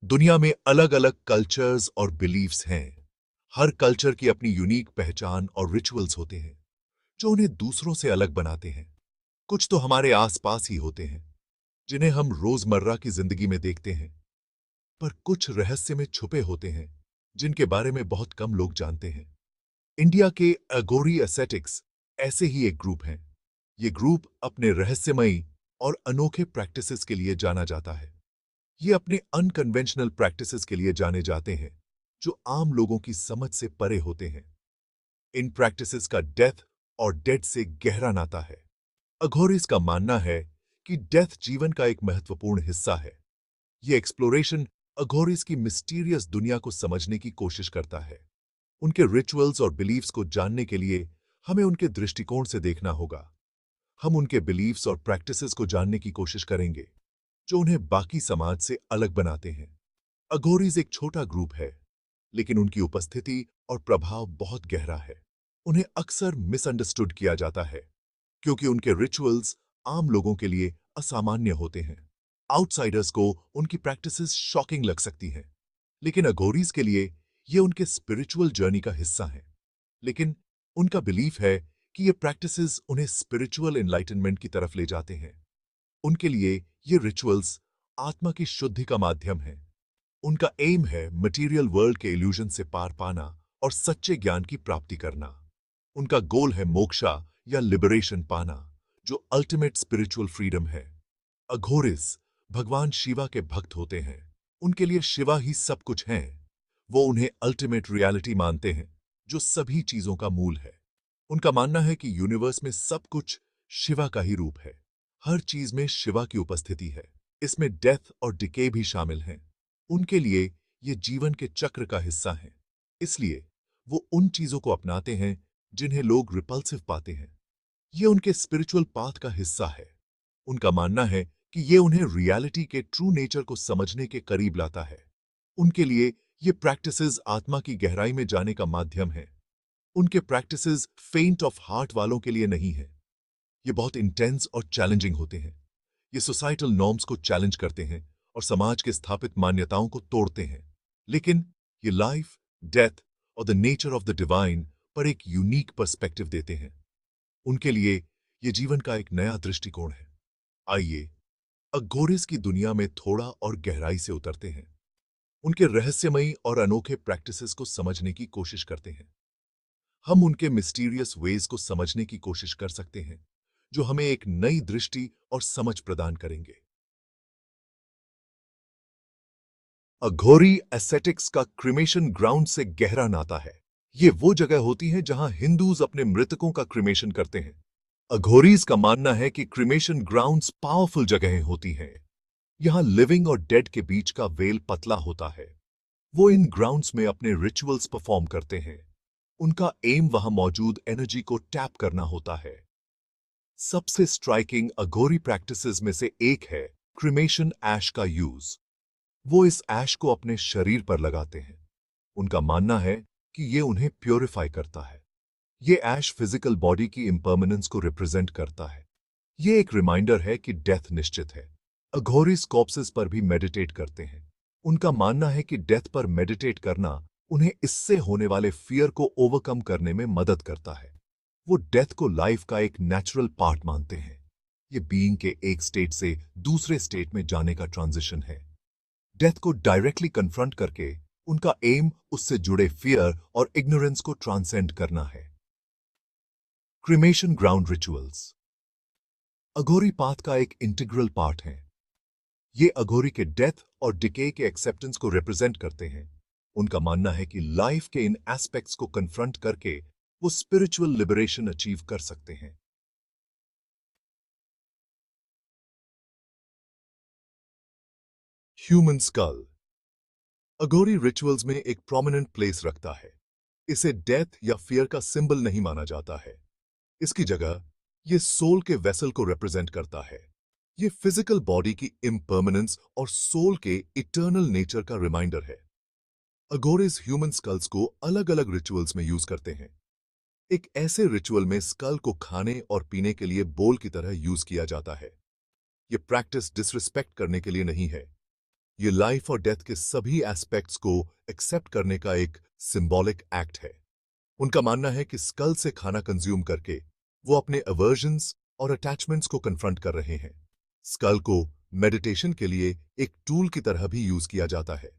दुनिया में अलग अलग कल्चर्स और बिलीफ्स हैं। हर कल्चर की अपनी यूनिक पहचान और रिचुअल्स होते हैं जो उन्हें दूसरों से अलग बनाते हैं। कुछ तो हमारे आसपास ही होते हैं जिन्हें हम रोजमर्रा की जिंदगी में देखते हैं, पर कुछ रहस्य में छुपे होते हैं जिनके बारे में बहुत कम लोग जानते हैं। इंडिया के अघोरी एसेटिक्स ऐसे ही एक ग्रुप हैं। ये ग्रुप अपने रहस्यमयी और अनोखे प्रैक्टिसेस के लिए जाना जाता है। ये अपने अनकन्वेंशनल प्रैक्टिसेस के लिए जाने जाते हैं जो आम लोगों की समझ से परे होते हैं। इन प्रैक्टिसेस का डेथ और डेड से गहरा नाता है। अघोरिस का मानना है कि डेथ जीवन का एक महत्वपूर्ण हिस्सा है। ये एक्सप्लोरेशन अघोरिस की मिस्टीरियस दुनिया को समझने की कोशिश करता है। उनके रिचुअल्स और बिलीफ्स को जानने के लिए हमें उनके दृष्टिकोण से देखना होगा। हम उनके बिलीफ्स और प्रैक्टिसेस को जानने की कोशिश करेंगे जो उन्हें बाकी समाज से अलग बनाते हैं। अघोरीज एक छोटा ग्रुप है, लेकिन उनकी उपस्थिति और प्रभाव बहुत गहरा है। उन्हें अक्सर मिसअंडरस्टूड किया जाता है क्योंकि उनके रिचुअल्स आम लोगों के लिए असामान्य होते हैं। आउटसाइडर्स को उनकी प्रैक्टिसेस शॉकिंग लग सकती हैं, लेकिन अघोरीज के लिए ये उनके स्पिरिचुअल जर्नी का हिस्सा है। लेकिन उनका बिलीफ है कि ये प्रैक्टिसेस उन्हें स्पिरिचुअल एनलाइटनमेंट की तरफ ले जाते हैं। उनके लिए ये रिचुअल्स आत्मा की शुद्धि का माध्यम है। उनका एम है मटेरियल वर्ल्ड के इल्यूजन से पार पाना और सच्चे ज्ञान की प्राप्ति करना। उनका गोल है मोक्षा या लिबरेशन पाना, जो अल्टीमेट स्पिरिचुअल फ्रीडम है। अघोरिस भगवान शिवा के भक्त होते हैं। उनके लिए शिवा ही सब कुछ है। वो उन्हें अल्टीमेट रियलिटी मानते हैं जो सभी चीजों का मूल है। उनका मानना है कि यूनिवर्स में सब कुछ शिवा का ही रूप है। हर चीज में शिवा की उपस्थिति है। इसमें डेथ और डिके भी शामिल हैं। उनके लिए ये जीवन के चक्र का हिस्सा है। इसलिए वो उन चीजों को अपनाते हैं जिन्हें लोग रिपल्सिव पाते हैं। ये उनके स्पिरिचुअल पाथ का हिस्सा है। उनका मानना है कि ये उन्हें रियलिटी के ट्रू नेचर को समझने के करीब लाता है। उनके लिए ये प्रैक्टिसेस आत्मा की गहराई में जाने का माध्यम है। उनके प्रैक्टिसेस फेंट ऑफ हार्ट वालों के लिए नहीं है। ये बहुत इंटेंस और चैलेंजिंग होते हैं। ये सोसाइटल नॉर्म्स को चैलेंज करते हैं और समाज के स्थापित मान्यताओं को तोड़ते हैं। लेकिन ये लाइफ, डेथ और the nature of the divine पर एक यूनिक पर्सपेक्टिव देते हैं। उनके लिए ये जीवन का एक नया दृष्टिकोण है। आइए अघोरिस की दुनिया में थोड़ा और गहराई से उतरते हैं। उनके रहस्यमयी और अनोखे प्रैक्टिसेस को समझने की कोशिश करते हैं। हम उनके मिस्टीरियस वेज को समझने की कोशिश कर सकते हैं जो हमें एक नई दृष्टि और समझ प्रदान करेंगे। अघोरी एसेटिक्स का क्रिमेशन ग्राउंड से गहरा नाता है। ये वो जगह होती है जहां हिंदूज अपने मृतकों का क्रिमेशन करते हैं। अघोरीज का मानना है कि क्रिमेशन ग्राउंड्स पावरफुल जगहें होती हैं। यहां लिविंग और डेड के बीच का वेल पतला होता है। वो इन ग्राउंड्स में अपने रिचुअल्स परफॉर्म करते हैं। उनका एम वहां मौजूद एनर्जी को टैप करना होता है। सबसे स्ट्राइकिंग अघोरी प्रैक्टिसेस में से एक है क्रिमेशन ऐश का यूज। वो इस ऐश को अपने शरीर पर लगाते हैं। उनका मानना है कि ये उन्हें प्योरीफाई करता है। ये ऐश फिजिकल बॉडी की इम्पर्मनेंस को रिप्रेजेंट करता है। ये एक रिमाइंडर है कि डेथ निश्चित है। अघोरिस कॉर्प्सेस पर भी मेडिटेट करते हैं। उनका मानना है कि डेथ पर मेडिटेट करना उन्हें इससे होने वाले फियर को ओवरकम करने में मदद करता है। वो डेथ को लाइफ का एक नेचुरल पार्ट मानते हैं। ये बीइंग के एक स्टेट से दूसरे स्टेट में जाने का ट्रांजिशन है। डेथ को डायरेक्टली कन्फ्रंट करके उनका एम उससे जुड़े फियर और इग्नोरेंस को ट्रांसेंड करना है। क्रिमेशन ग्राउंड रिचुअल्स अघोरी पाथ का एक इंटीग्रल पार्ट है। ये अघोरी के डेथ और डिके के एक्सेप्टेंस को रिप्रेजेंट करते हैं। उनका मानना है कि लाइफ के इन एस्पेक्ट्स को कन्फ्रंट करके वो स्पिरिचुअल लिबरेशन अचीव कर सकते हैं। ह्यूमन स्कल अघोरी रिचुअल्स में एक प्रोमिनेंट प्लेस रखता है। इसे डेथ या फियर का सिंबल नहीं माना जाता है। इसकी जगह ये सोल के वेसल को रिप्रेजेंट करता है। ये फिजिकल बॉडी की इम्पर्मनेंस और सोल के इटर्नल नेचर का रिमाइंडर है। अघोरिस ह्यूमन स्कल्स को अलग अलग रिचुअल्स में यूज करते हैं। एक ऐसे रिचुअल में स्कल को खाने और पीने के लिए बोल की तरह यूज किया जाता है। ये प्रैक्टिस डिसरिस्पेक्ट करने के लिए नहीं है। ये लाइफ और डेथ के सभी एस्पेक्ट्स को एक्सेप्ट करने का एक सिंबॉलिक एक्ट है। उनका मानना है कि स्कल से खाना कंज्यूम करके वो अपने अवर्जन्स और अटैचमेंट्स को कन्फ्रंट कर रहे हैं। स्कल को मेडिटेशन के लिए एक टूल की तरह भी यूज किया जाता है।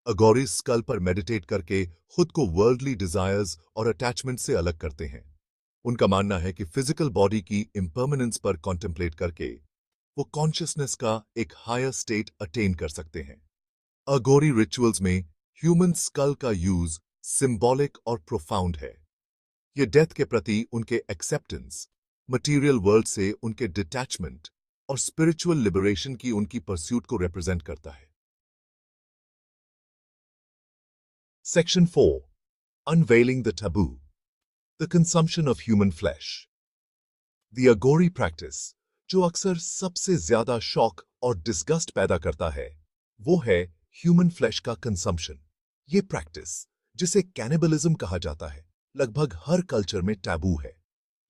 अगोरी स्कल पर मेडिटेट करके खुद को वर्ल्डली डिजायर्स और अटैचमेंट से अलग करते हैं। उनका मानना है कि फिजिकल बॉडी की इम्पर्मनेंस पर कॉन्टेम्पलेट करके वो कॉन्शियसनेस का एक हायर स्टेट अटेन कर सकते हैं। अगोरी रिचुअल्स में ह्यूमन स्कल का यूज सिंबॉलिक और प्रोफाउंड है। ये डेथ के प्रति उनके एक्सेप्टेंस, मटेरियल वर्ल्ड से उनके डिटैचमेंट और स्पिरिचुअल लिबरेशन की उनकी परस्यूट को रिप्रेजेंट करता है। Section 4. Unveiling the taboo. The consumption of human flesh. The Agori practice, जो अक्सर सबसे ज्यादा शॉक और डिस्गस्ट पैदा करता है, वो है ह्यूमन फ्लैश का कंजम्पशन। ये प्रैक्टिस, जिसे कैनिबलिज्म कहा जाता है, लगभग हर कल्चर में टैबू है।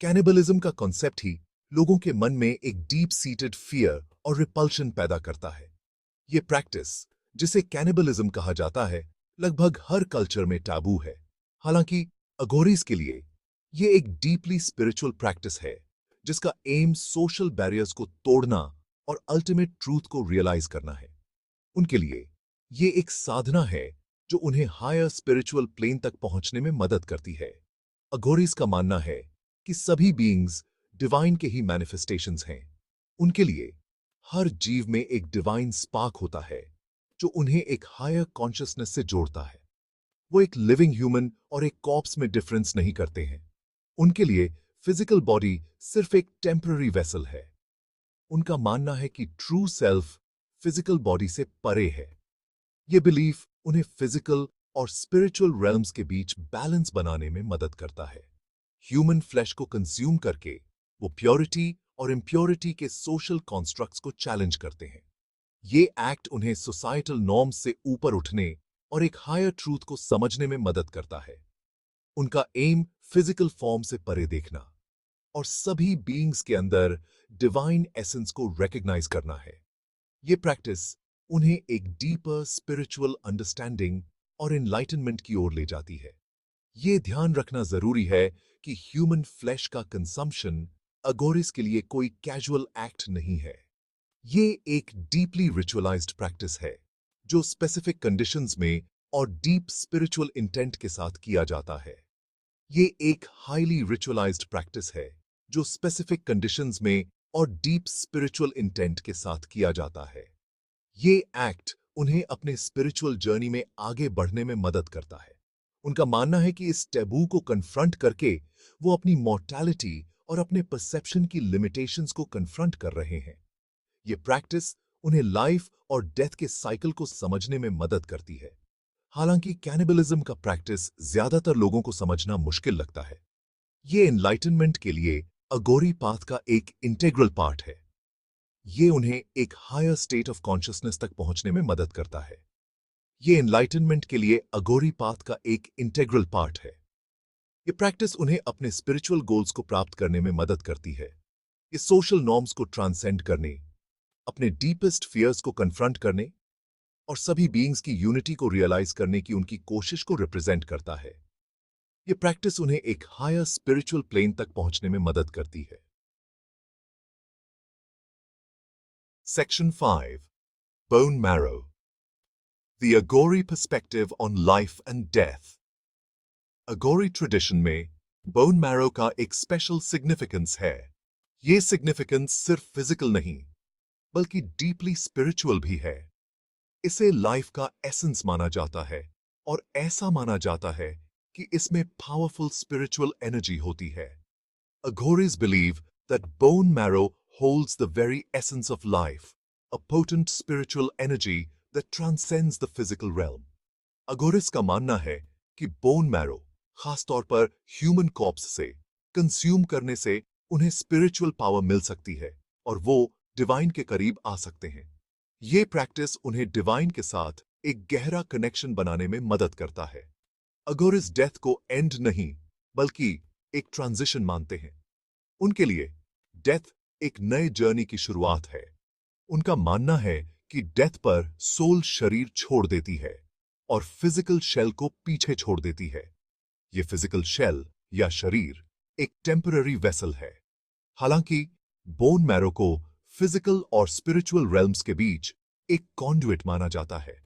कैनिबलिज्म का कॉन्सेप्ट ही लोगों के मन में एक डीप सीटेड फियर और रिपल्शन पैदा करता है। ये प्रैक्टिस, जिसे कैनिबलिज्म कहा जाता है, लगभग हर कल्चर में टैबू है। हालांकि अगोरीज के लिए ये एक डीपली स्पिरिचुअल प्रैक्टिस है, जिसका एम सोशल बैरियर्स को तोड़ना और अल्टीमेट ट्रूथ को रियलाइज करना है। उनके लिए ये एक साधना है जो उन्हें हायर स्पिरिचुअल प्लेन तक पहुंचने में मदद करती है। अगोरीज का मानना है कि सभी बीइंग्स डिवाइन के ही मैनिफेस्टेशंस हैं। उनके लिए हर जीव में एक डिवाइन स्पार्क होता है जो उन्हें एक हायर कॉन्शियसनेस से जोड़ता है। वो एक लिविंग ह्यूमन और एक कॉर्प्स में डिफरेंस नहीं करते हैं। उनके लिए फिजिकल बॉडी सिर्फ एक टेम्पररी वेसल है। उनका मानना है कि ट्रू सेल्फ फिजिकल बॉडी से परे है। ये बिलीफ उन्हें फिजिकल और स्पिरिचुअल रेल्म्स के बीच बैलेंस बनाने में मदद करता है। ह्यूमन फ्लैश को कंज्यूम करके वो प्योरिटी और इम्प्योरिटी के सोशल कॉन्स्ट्रक्ट्स को चैलेंज करते हैं। ये एक्ट उन्हें सोसाइटल नॉर्म्स से ऊपर उठने और एक हायर ट्रूथ को समझने में मदद करता है। उनका एम फिजिकल फॉर्म से परे देखना और सभी बीइंग्स के अंदर डिवाइन एसेंस को रिकॉग्नाइज करना है। ये प्रैक्टिस उन्हें एक डीपर स्पिरिचुअल अंडरस्टैंडिंग और एनलाइटनमेंट की ओर ले जाती है। ये ध्यान रखना जरूरी है कि ह्यूमन फ्लैश का कंजम्पशन अगोरिस के लिए कोई कैजुअल एक्ट नहीं है। ये एक डीपली रिचुअलाइज्ड प्रैक्टिस है जो स्पेसिफिक कंडीशंस में और डीप स्पिरिचुअल इंटेंट के साथ किया जाता है। ये एक हाईली रिचुअलाइज्ड प्रैक्टिस है जो स्पेसिफिक कंडीशंस में और डीप स्पिरिचुअल इंटेंट के साथ किया जाता है। ये एक्ट उन्हें अपने स्पिरिचुअल जर्नी में आगे बढ़ने में मदद करता है। उनका मानना है कि इस टैबू को कन्फ्रंट करके वो अपनी मॉर्टैलिटी और अपने परसेप्शन की लिमिटेशंस को कन्फ्रंट कर रहे हैं। ये प्रैक्टिस उन्हें लाइफ और डेथ के साइकिल को समझने में मदद करती है। हालांकि कैनिबलिज्म का प्रैक्टिस ज्यादातर लोगों को समझना मुश्किल लगता है। ये एनलाइटनमेंट के लिए अगोरी पाथ का एक इंटेग्रल पार्ट है। ये उन्हें एक हायर स्टेट ऑफ कॉन्शियसनेस तक पहुंचने में मदद करता है। ये एनलाइटनमेंट के लिए अगोरी पाथ का एक इंटेग्रल पार्ट है। ये प्रैक्टिस उन्हें अपने स्पिरिचुअल गोल्स को प्राप्त करने में मदद करती है। ये सोशल नॉर्म्स को ट्रांसेंड करने, अपने डीपेस्ट फियर्स को कन्फ्रंट करने और सभी बीइंग्स की यूनिटी को रियलाइज करने की उनकी कोशिश को रिप्रेजेंट करता है। ये प्रैक्टिस उन्हें एक हायर स्पिरिचुअल प्लेन तक पहुंचने में मदद करती है। Section 5. Bone Marrow. The Agori Perspective on Life and Death. Agori tradition में बोन मैरो का एक स्पेशल सिग्निफिकेंस है। ये सिग्निफिकेंस सिर्फ फिजिकल नहीं बल्कि डीपली स्पिरिचुअल भी है। इसे लाइफ का एसेंस माना जाता है और ऐसा माना जाता है कि इसमें पावरफुल स्पिरिचुअल एनर्जी होती है। Aghoris believe that bone marrow holds the very essence of life, a potent spiritual energy that transcends the physical realm. Aghoris का मानना है कि बोन मैरो खासतौर पर ह्यूमन कॉर्प्स से कंज्यूम करने से उन्हें स्पिरिचुअल पावर मिल सकती है और वो डिवाइन के करीब आ सकते हैं। ये प्रैक्टिस उन्हें डिवाइन के साथ एक गहरा कनेक्शन बनाने में मदद करता है। अगोरिस डेथ को एंड नहीं बल्कि एक ट्रांजिशन मानते हैं। उनके लिए डेथ एक नए जर्नी की शुरुआत है। उनका मानना है कि डेथ पर सोल शरीर छोड़ देती है और फिजिकल शेल को पीछे छोड़ देती है। ये फिजिकल शेल या शरीर एक टेम्पररी वेसल है। हालांकि बोन मैरो को फिजिकल और स्पिरिचुअल रेल्म्स के बीच एक कॉन्डुइट माना जाता है।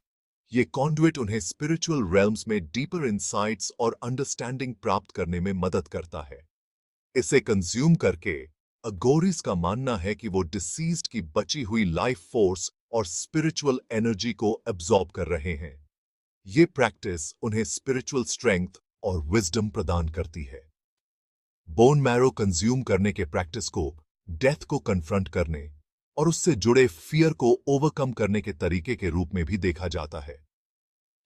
ये कॉन्डुइट उन्हें स्पिरिचुअल रेल्म्स में डीपर इंसाइट्स और अंडरस्टैंडिंग प्राप्त करने में मदद करता है। इसे कंज्यूम करके अगोरिस का मानना है कि वो डिसीज्ड की बची हुई लाइफ फोर्स और स्पिरिचुअल एनर्जी को एब्जॉर्ब कर रहे हैं। ये प्रैक्टिस उन्हें स्पिरिचुअल स्ट्रेंथ और विजडम प्रदान करती है। बोन मैरो कंज्यूम करने के प्रैक्टिस को डेथ को कन्फ्रंट करने और उससे जुड़े फियर को ओवरकम करने के तरीके के रूप में भी देखा जाता है।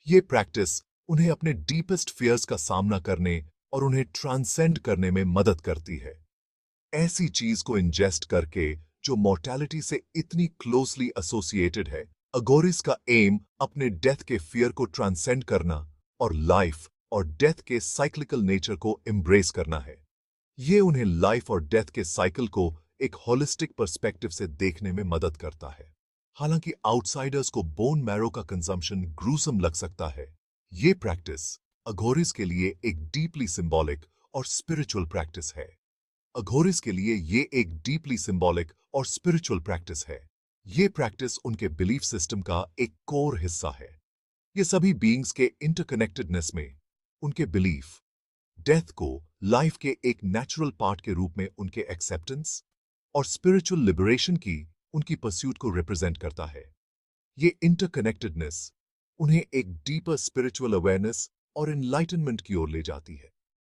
ये प्रैक्टिस उन्हें अपने डीपेस्ट फियर्स का सामना करने और उन्हें ट्रांसेंड करने में मदद करती है। ऐसी चीज को इंजेस्ट करके जो मॉर्टैलिटी से इतनी क्लोजली एसोसिएटेड है, अगोरिस का एम अपने डेथ के फियर को ट्रांसेंड करना और लाइफ और डेथ के साइक्लिकल नेचर को एम्ब्रेस करना है। ये उन्हें लाइफ और डेथ के साइकिल को एक होलिस्टिक पर्सपेक्टिव से देखने में मदद करता है। हालांकि आउटसाइडर्स को बोन मैरो का कंजम्पशन ग्रूसम लग सकता है, ये प्रैक्टिस अघोरिस के लिए एक डीपली सिंबॉलिक और स्पिरिचुअल प्रैक्टिस है। अघोरिस के लिए ये एक डीपली सिंबॉलिक और स्पिरिचुअल प्रैक्टिस है। ये प्रैक्टिस उनके बिलीफ सिस्टम का एक कोर हिस्सा है। ये सभी बीइंग्स के इंटरकनेक्टेडनेस में उनके बिलीफ, डेथ को लाइफ के एक नेचुरल पार्ट के रूप में उनके एक्सेप्टेंस और स्पिरिचुअल लिबरेशन की उनकी परस्यूट को रिप्रेजेंट करता है। ये इंटरकनेक्टेडनेस उन्हें एक डीपर स्पिरिचुअल अवेयरनेस और एनलाइटनमेंट की ओर ले जाती है।